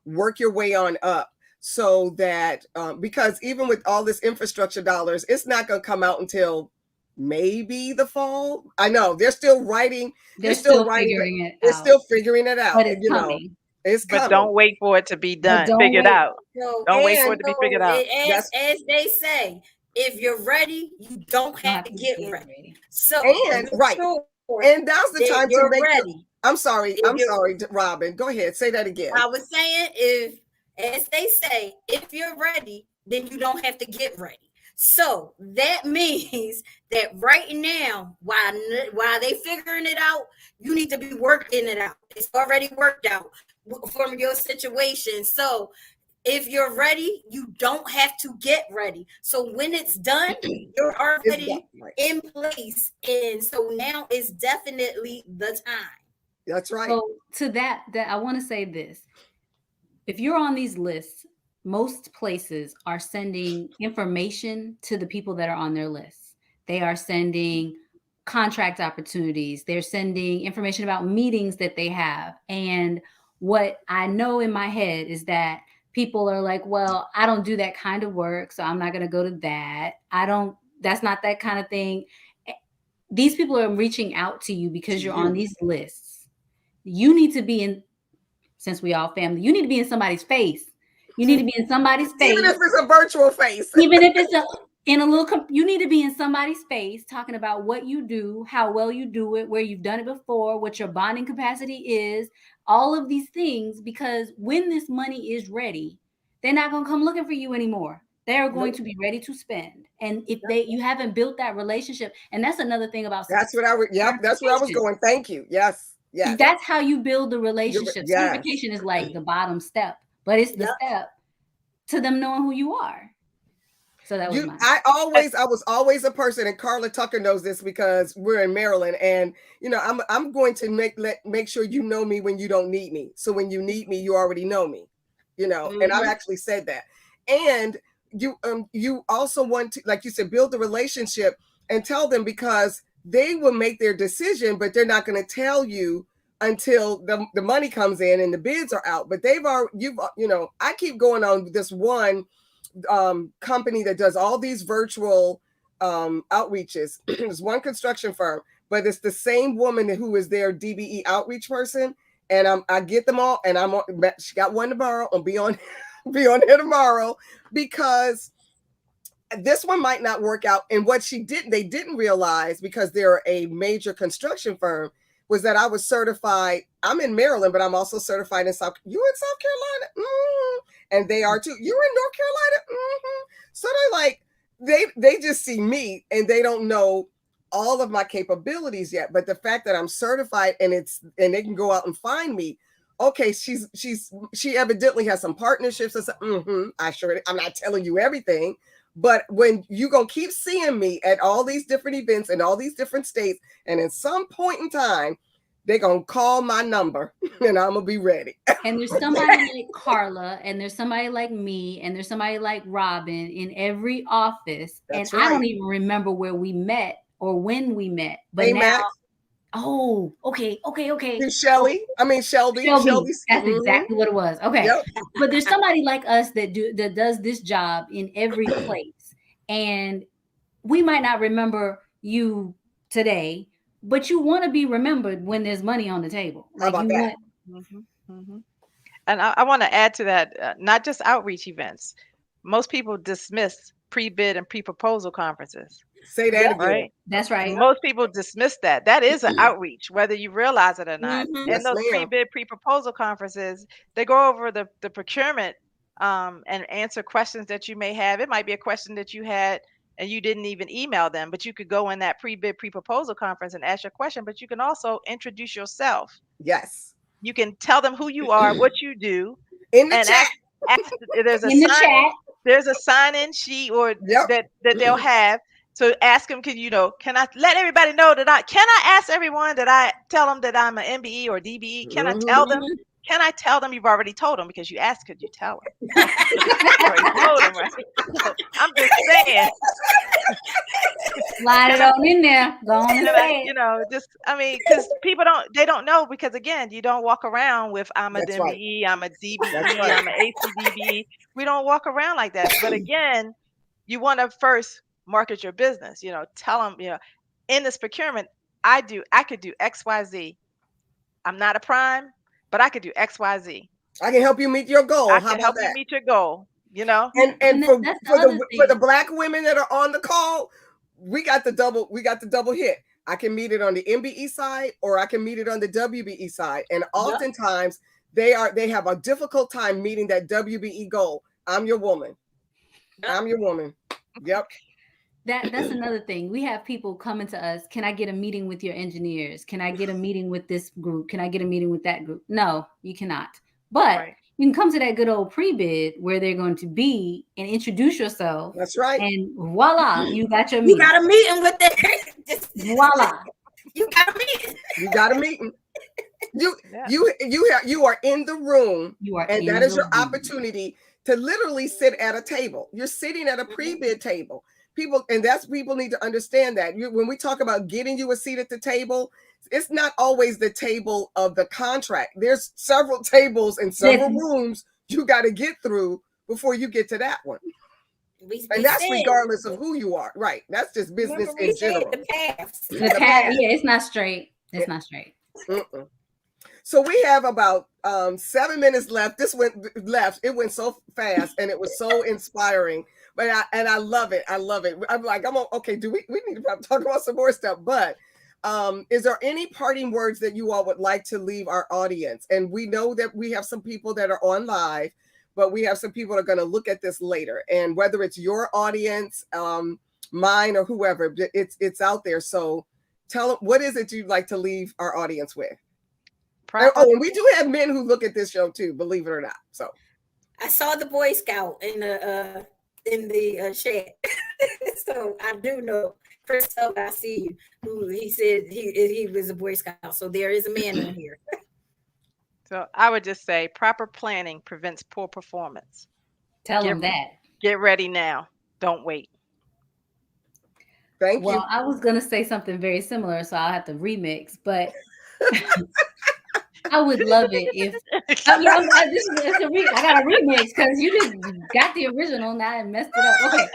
work your way on up. So that, because even with all this infrastructure dollars, it's not going to come out until maybe the fall. I know they're still writing. They're still figuring it out. They're still figuring it out. But it's coming. It's coming. But don't wait for it to be done, figured out. Don't wait for it to be figured out. As they say, if you're ready, you don't have to get ready. So and now's the time to make ready. I'm sorry, Robin. Go ahead. Say that again. I was saying, as they say, if you're ready, then you don't have to get ready. So that means that right now, while they figuring it out, you need to be working it out. It's already worked out from your situation. So if you're ready, you don't have to get ready. So when it's done, you're already in place. And so now is definitely the time. That's right. So to that I want to say this. If you're on these lists, most places are sending information to the people that are on their lists. They are sending contract opportunities. They're sending information about meetings that they have. And what I know in my head is that people are like, well, I don't do that kind of work, so I'm not going to go to that. That's not that kind of thing. These people are reaching out to you because you're on these lists. You need to be in, since we all family, you need to be in somebody's face. You need to be in somebody's face. Even if it's a virtual face. Even if it's you need to be in somebody's face talking about what you do, how well you do it, where you've done it before, what your bonding capacity is, all of these things, because when this money is ready, they're not going to come looking for you anymore. They're going to be ready to spend. And if you haven't built that relationship, and that's another thing about that's where I was going. Thank you. Yes. That's how you build the relationship. Certification is like the bottom step, but it's the step to them knowing who you are. So that was I was always a person, and Carla Tucker knows this because we're in Maryland, and you know, I'm going to make sure you know me when you don't need me. So when you need me, you already know me, you know. And I've actually said that. And you also want to, like you said, build the relationship and tell them, because they will make their decision, but they're not going to tell you until the money comes in and the bids are out. But I keep going on this one company that does all these virtual outreaches. There's one construction firm, but it's the same woman who is their DBE outreach person. And I get them all, and she got one tomorrow. I'll be on here tomorrow, because this one might not work out. And what they didn't realize, because they're a major construction firm, was that I was certified. I'm in Maryland, but I'm also certified in you in South Carolina. and they are too. You're in North Carolina? Mm-hmm. So they're like, they just see me and they don't know all of my capabilities yet. But the fact that I'm certified and they can go out and find me. Okay, she evidently has some partnerships. I'm not telling you everything, but when you gonna keep seeing me at all these different events in all these different states, and at some point in time, they're gonna call my number and I'm gonna be ready. And there's somebody like Carla, and there's somebody like me, and there's somebody like Robin in every office. That's and right. I don't even remember where we met or when we met. But hey, now, Max. Oh, okay. Shelby. Shelby. That's exactly what it was. Okay. Yep. But there's somebody like us that does this job in every place. And we might not remember you today, but you want to be remembered when there's money on the table. How about that? And I want to add to that, not just outreach events. Most people dismiss pre-bid and pre-proposal conferences. Say that again. Right? That's right. Most people dismiss that. That is an outreach, whether you realize it or not. Mm-hmm. In those pre-bid, pre-proposal conferences, they go over the procurement and answer questions that you may have. It might be a question that you had and you didn't even email them, but you could go in that pre-bid, pre-proposal conference and ask your question, but you can also introduce yourself. Yes. You can tell them who you are, what you do. In the chat. There's a sign-in sheet or that they'll have. So ask them, can I let everybody know can I ask everyone that I tell them that I'm an MBE or DBE? Can I tell them? Can I tell them? You've already told them because you asked, could you tell them? You already told them, right? So I'm just saying. Slide it on in there. Go on and say it. Because people don't know, because again, you don't walk around with I'm a DBE, I'm a DBE, I'm an ACDBE. We don't walk around like that. But again, you want to first market your business, tell them, in this procurement, I could do XYZ. I'm not a prime, but I could do XYZ. I can help you meet your goal. I can help you meet your goal, And for the Black women that are on the call, we got the double hit. I can meet it on the MBE side or I can meet it on the WBE side. And oftentimes they have a difficult time meeting that WBE goal. I'm your woman. I'm your woman. Yep. That's another thing. We have people coming to us. Can I get a meeting with your engineers? Can I get a meeting with this group? Can I get a meeting with that group? No, you cannot. But you can come to that good old pre-bid where they're going to be and introduce yourself. That's right. And voila, you got your meeting. You got a meeting with them. Voila. You got a meeting. You got a meeting. You are in the room. And that is your opportunity to literally sit at a table. You're sitting at a pre-bid table. People need to understand that when we talk about getting you a seat at the table, it's not always the table of the contract. There's several tables in several rooms you got to get through before you get to that one. And that's regardless of who you are. Right. That's just business in general. The path. Yeah, it's not straight. It's not straight. So we have about 7 minutes left. It went so fast and it was so inspiring. But I love it. I'm like, okay, do we need to probably talk about some more stuff. But is there any parting words that you all would like to leave our audience? And we know that we have some people that are on live, but we have some people that are going to look at this later. And whether it's your audience, mine or whoever, it's out there. So tell them, what is it you'd like to leave our audience with? And we do have men who look at this show too, believe it or not. So I saw the Boy Scout in the shed. So I do know. Christopher, I see you. Who he said he was a Boy Scout. So there is a man in here. So I would just say proper planning prevents poor performance. Tell them that. Get ready now. Don't wait. Thank you. Well, I was gonna say something very similar, so I'll have to remix, but I would love it if I got a remix because you just got the original now and messed it up. Okay.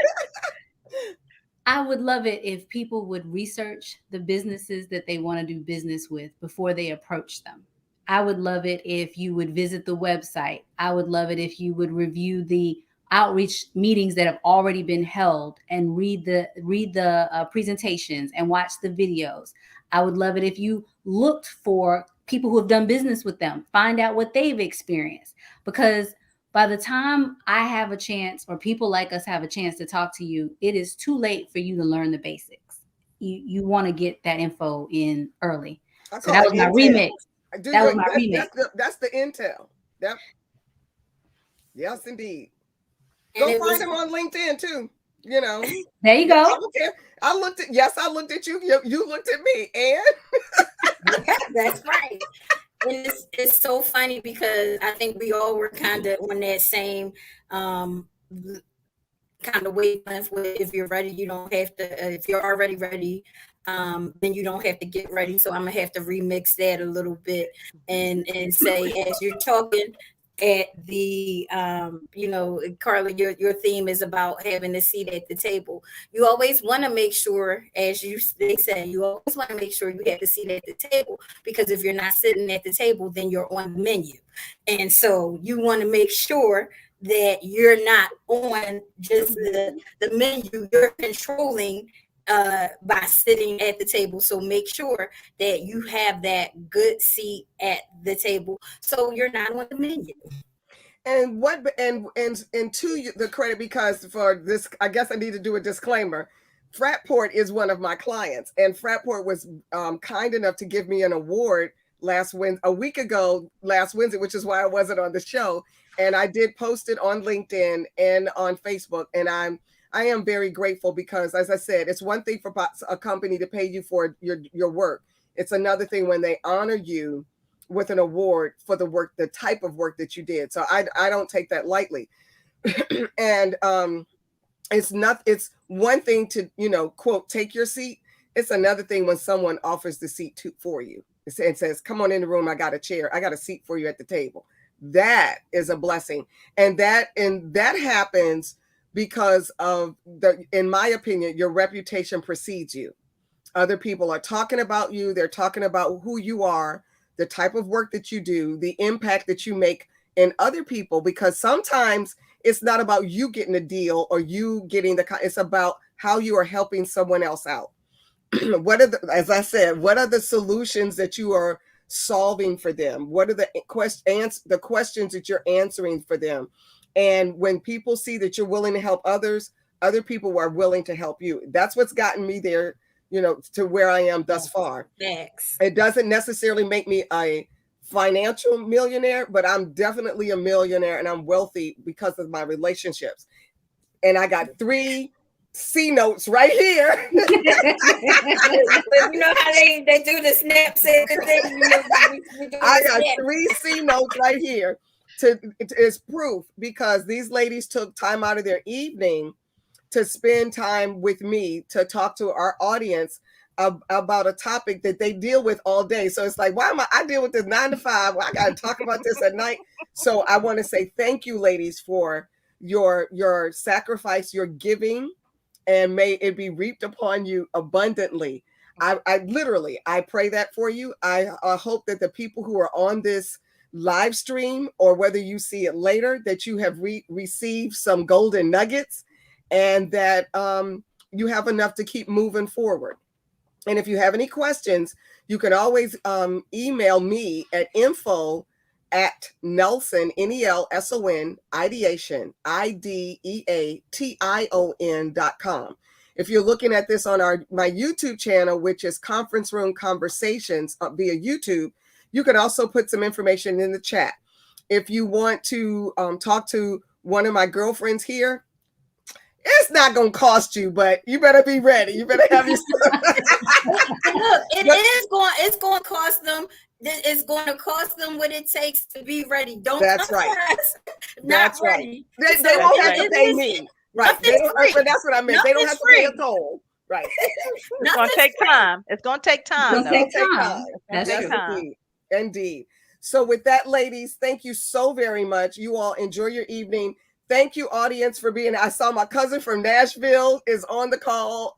I would love it if people would research the businesses that they want to do business with before they approach them. I would love it if you would visit the website. I would love it if you would review the outreach meetings that have already been held and read the presentations and watch the videos. I would love it if you looked for people who have done business with them, find out what they've experienced, because by the time I have a chance, or people like us have a chance to talk to you, it is too late for you to learn the basics. You want to get that info in early. So that was my remix. That was my remix. That's the intel. Yep. Yes, indeed. Go find him on LinkedIn too. You know. There you go. I looked at you. You looked at me, and yeah, that's right. And it's so funny because I think we all were kind of on that same kind of wavelength. Where if you're ready, you don't have to. If you're already ready, then you don't have to get ready. So I'm gonna have to remix that a little bit and say, as you're talking at the Carla, your theme is about having a seat at the table. You always want to make sure, as they say, you always want to make sure you have a seat at the table, because if you're not sitting at the table, then you're on the menu. And so you want to make sure that you're not on just the menu, you're controlling by sitting at the table. So make sure that you have that good seat at the table, so you're not on the menu. And to the credit, because for this, I guess I need to do a disclaimer. Fraport is one of my clients, and Fraport was kind enough to give me an award a week ago, last Wednesday, which is why I wasn't on the show. And I did post it on LinkedIn and on Facebook, and I am very grateful, because, as I said, it's one thing for a company to pay you for your work. It's another thing when they honor you with an award for the type of work that you did. So I don't take that lightly. And it's one thing to, quote, take your seat. It's another thing when someone offers the seat for you. It says, come on in the room. I got a chair. I got a seat for you at the table. That is a blessing. And that happens because of in my opinion, your reputation precedes you. Other people are talking about you. They're talking about who you are, the type of work that you do, the impact that you make in other people, because sometimes it's not about you getting a deal or you getting it's about how you are helping someone else out. As I said, what are the solutions that you are solving for them? What are the questions that you're answering for them? And when people see that you're willing to help others, other people are willing to help you. That's what's gotten me there, to where I am thus far. Thanks. It doesn't necessarily make me a financial millionaire, but I'm definitely a millionaire, and I'm wealthy because of my relationships. And I got 3 C notes right here. You know how they do the snap thing. I got 3 C notes right here. It's proof, because these ladies took time out of their evening to spend time with me to talk to our audience about a topic that they deal with all day. So it's like, why I deal with this 9 to 5? Well, I got to talk about this at night. So I want to say thank you, ladies, for your sacrifice, your giving, and may it be reaped upon you abundantly. I pray that for you. I hope that the people who are on this live stream, or whether you see it later, that you have received some golden nuggets, and that you have enough to keep moving forward. And if you have any questions, you can always email me at info@Nelson, NELSON, ideation, IDEATION.com. If you're looking at this on my YouTube channel, which is Conference Room Conversations via YouTube, you can also put some information in the chat. If you want to talk to one of my girlfriends here, it's not going to cost you, but you better be ready. You better have your stuff. Look, it's going to cost them. It's going to cost them what it takes to be ready. That's right. Not ready. Right. They won't have to pay me. Right. That's what I meant. They don't have to pay a toll. Right. It's going to take time. It's going to take time. It's going to take time. That's true. Indeed. So with that, ladies, thank you so very much. You all enjoy your evening. Thank you, audience, for being. I saw my cousin from Nashville is on the call.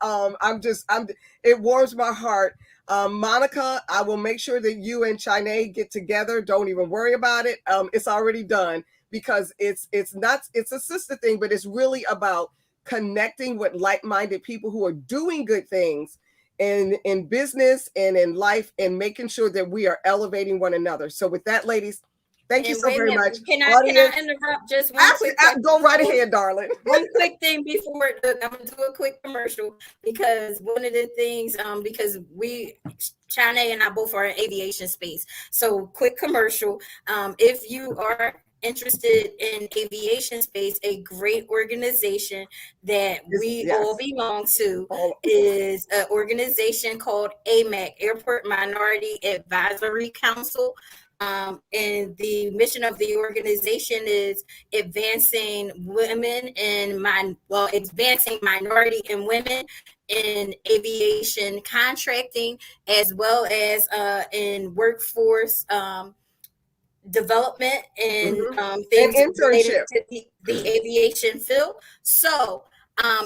It warms my heart. Monica, I will make sure that you and Thiane get together. Don't even worry about it. It's already done, because it's a sister thing, but it's really about connecting with like-minded people who are doing good things in business and in life, and making sure that we are elevating one another. So with that, ladies, Thank you so very much. Can I interrupt just one quick thing? Go right ahead, darling. One quick thing before I'm gonna do a quick commercial, because one of the things, because Thiane and I both are in aviation space. So quick commercial. If you are interested in aviation space, a great organization that we all belong to is an organization called AMAC, Airport Minority Advisory Council. And the mission of the organization is advancing women and advancing minority and women in aviation contracting, as well as in workforce development and things related to the aviation field. So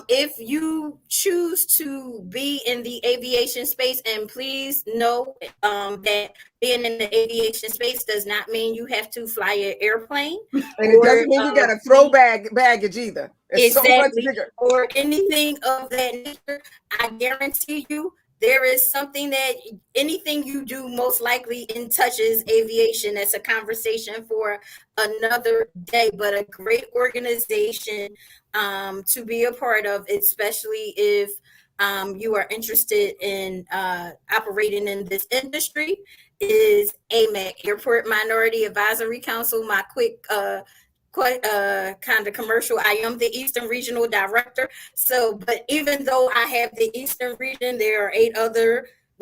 if you choose to be in the aviation space, and please know that being in the aviation space does not mean you have to fly an airplane. And it doesn't mean you got to throw baggage either. It's exactly. So much bigger. Or anything of that nature. I guarantee you, there is something that anything you do most likely touches aviation. That's a conversation for another day, but a great organization to be a part of, especially if you are interested in operating in this industry, is AMAC, Airport Minority Advisory Council. My quick kind of commercial. I am the Eastern Regional Director. So, but even though I have the Eastern region, there are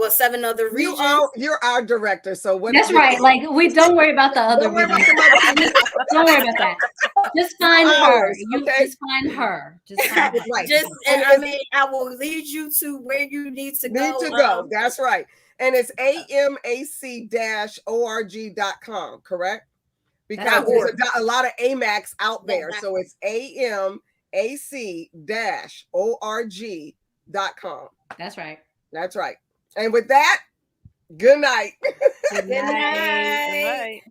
7 other regions. You're our director. So that's right. Like, we don't worry about the other regions. Don't worry about that. Just find her. Just find her. Just find her. Right. I will lead you to where you need to go. That's right. And it's amac-org.com, correct? Because there's a lot of AMACs out there. So it's amac-org.com. That's right. That's right. And with that, good night. Good night. Good night.